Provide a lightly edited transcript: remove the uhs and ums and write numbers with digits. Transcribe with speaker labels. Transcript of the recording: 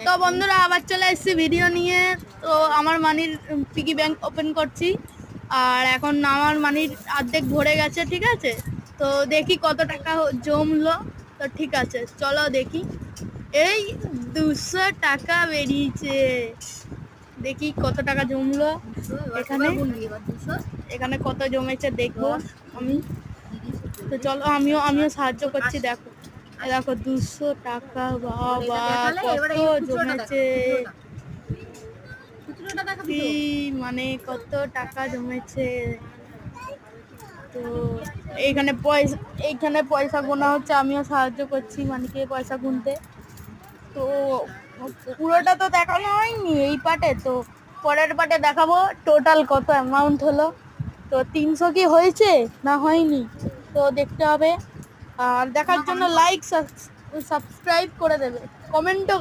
Speaker 1: তো বন্ধুরা আবার চলে এসেছি ভিডিও নিয়ে। তো আমার মানির পিগি ব্যাংক ওপেন করছি, আর এখন আমার মানির অর্ধেক ভরে গেছে। ঠিক আছে, তো দেখি কত টাকা জমলো। তো ঠিক আছে, চলো দেখি। এই 200 টাকা বেরিয়েছে, দেখি কত টাকা জমলো। এখানে এখানে কত জমেছে দেখবো আমি। তো চলো আমিও সাহায্য করছি। দেখো দেখো 200 টাকা, বাবা কত জমেছে। কি মানে কত টাকা জমেছে। তো এইখানে পয়সা গোনা হচ্ছে, আমিও সাহায্য করছি মানিকে পয়সা গুনতে। তো পুরোটা তো দেখানো হয়নি এই পার্টে, তো পরের পার্টে দেখাবো টোটাল কত অ্যামাউন্ট হলো। তো 300 কি হয়েছে না হয়নি তো দেখতে হবে। আর দেখার জন্য লাইক সাবস্ক্রাইব করে দেবে, কমেন্টও